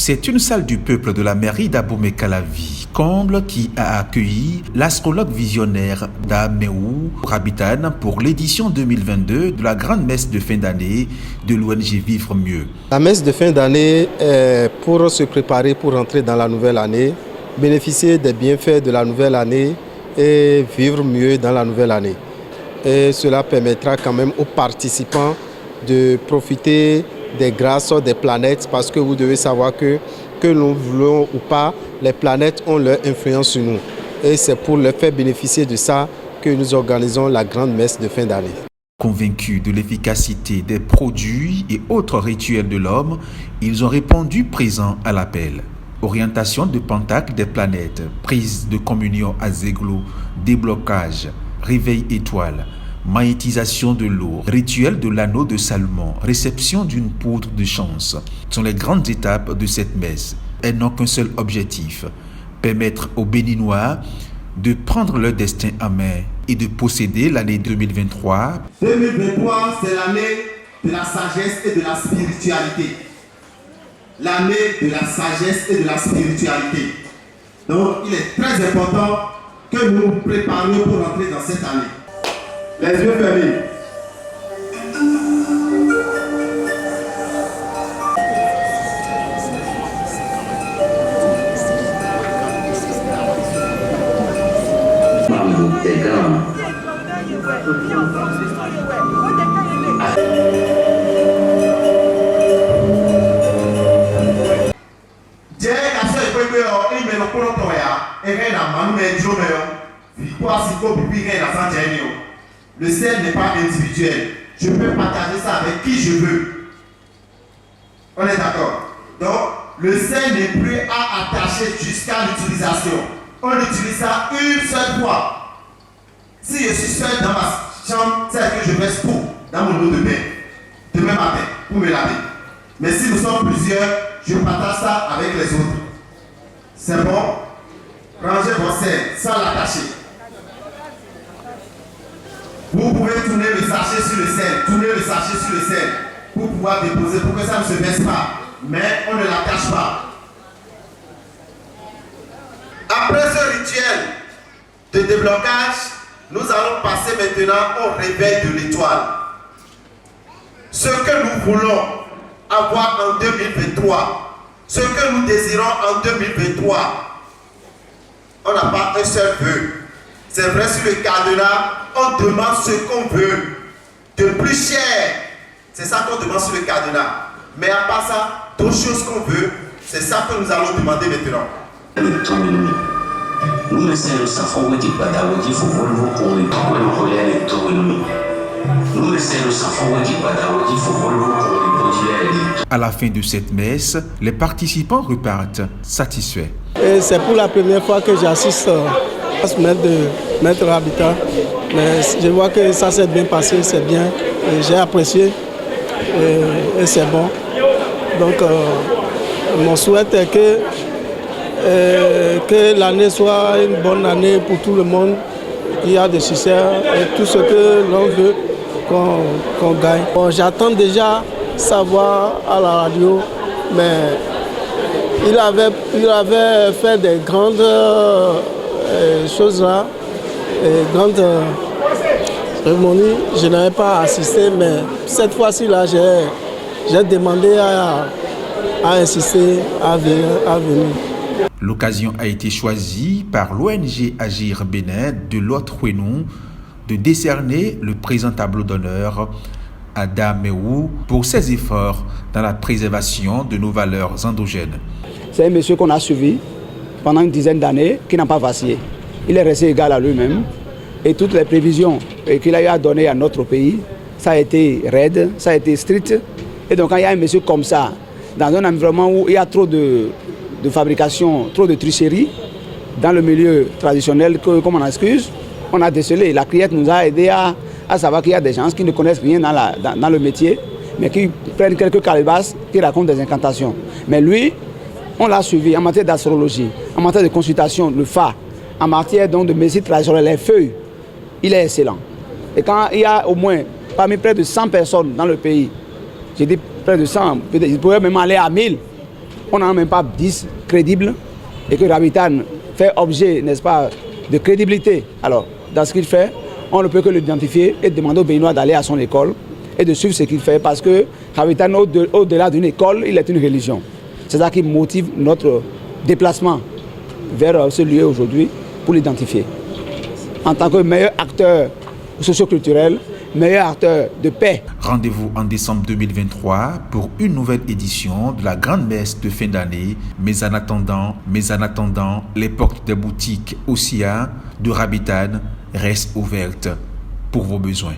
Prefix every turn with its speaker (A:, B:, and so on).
A: C'est une salle du peuple de la mairie d'Abomey-Calavi, comble, qui a accueilli l'astrologue visionnaire Dameou Rabitane pour l'édition 2022 de la grande messe de fin d'année de l'ONG Vivre Mieux.
B: La messe de fin d'année est pour se préparer pour entrer dans la nouvelle année, bénéficier des bienfaits de la nouvelle année et vivre mieux dans la nouvelle année. Et cela permettra quand même aux participants de profiter des grâces des planètes, parce que vous devez savoir que nous voulons ou pas, les planètes ont leur influence sur nous. Et c'est pour leur faire bénéficier de ça que nous organisons la grande messe de fin d'année.
A: Convaincus de l'efficacité des produits et autres rituels de l'homme, ils ont répondu présents à l'appel. Orientation de Pentacle des planètes, prise de communion à Zeglo, déblocage, réveil étoile, magnétisation de l'eau, rituel de l'anneau de Salomon, réception d'une poudre de chance sont les grandes étapes de cette messe. Elles n'ont qu'un seul objectif, permettre aux Béninois de prendre leur destin en main et de posséder l'année 2023.
C: 2023, c'est l'année de la sagesse et de la spiritualité. L'année de la sagesse et de la spiritualité. Donc, il est très important que nous nous préparions pour entrer dans cette année. Les yeux fermés. Le sel n'est pas individuel. Je peux partager ça avec qui je veux. On est d'accord? Donc, le sel n'est plus à attacher jusqu'à l'utilisation. On utilise ça une seule fois. Si je suis seul dans ma chambre, c'est que je reste pour dans mon eau de bain. Demain matin, pour me laver. Mais si nous sommes plusieurs, je partage ça avec les autres. C'est bon? Rangez vos sel sans l'attacher. Vous pouvez tourner le sachet sur le sel, tourner le sachet sur le sel pour pouvoir déposer, pour que ça ne se baisse pas. Mais on ne l'attache pas. Après ce rituel de déblocage, nous allons passer maintenant au réveil de l'étoile. Ce que nous voulons avoir en 2023, ce que nous désirons en 2023, on n'a pas un seul vœu. C'est vrai, sur le cadenas, on demande ce qu'on veut de plus cher. C'est ça qu'on demande sur le cadenas. Mais à part ça, d'autres choses qu'on veut, c'est ça que nous allons demander maintenant.
A: À la fin de cette messe, les participants repartent satisfaits.
B: C'est pour la première fois que j'assiste à ce maître Rabitane. Mais je vois que ça s'est bien passé, c'est bien. J'ai apprécié et c'est bon. Donc, mon souhait est que l'année soit une bonne année pour tout le monde, qu'il y a des succès et tout ce que l'on veut qu'on gagne. Bon, j'attends déjà savoir à la radio, mais il avait fait des grandes choses là, grandes cérémonies. Je n'avais pas assisté, mais cette fois-ci là, j'ai demandé à insister à venir.
A: L'occasion a été choisie par l'ONG Agir Bénin de Lot-Ouenou de décerner le présent tableau d'honneur à Dameou pour ses efforts dans la préservation de nos valeurs endogènes.
D: C'est un monsieur qu'on a suivi pendant une dizaine d'années, qui n'a pas vacillé. Il est resté égal à lui-même et toutes les prévisions qu'il a eu à donner à notre pays, ça a été raide, ça a été strict. Et donc quand il y a un monsieur comme ça, dans un environnement où il y a trop de fabrication, trop de tricherie, dans le milieu traditionnel, comme on excuse, on a décelé. La criette nous a aidé à savoir qu'il y a des gens qui ne connaissent rien dans le métier, mais qui prennent quelques calebasses, qui racontent des incantations. Mais lui, on l'a suivi en matière d'astrologie, en matière de consultation, le fa, en matière donc de médecine traditionnelle, les feuilles. Il est excellent. Et quand il y a au moins, parmi près de 100 personnes dans le pays, j'ai dit près de 100, peut-être, il pourrait même aller à 1000, on n'en a même pas 10 crédibles et que Rabitan fait objet, n'est-ce pas, de crédibilité. Alors, dans ce qu'il fait, on ne peut que l'identifier et demander aux Béninois d'aller à son école et de suivre ce qu'il fait parce que Rabitan, au-delà d'une école, il est une religion. C'est ça qui motive notre déplacement vers ce lieu aujourd'hui pour l'identifier. En tant que meilleur acteur socio-culturel, meilleur acteur de paix.
A: Rendez-vous en décembre 2023 pour une nouvelle édition de la grande messe de fin d'année. Mais en attendant, les portes des boutiques Ossia de Rabitan restent ouvertes pour vos besoins.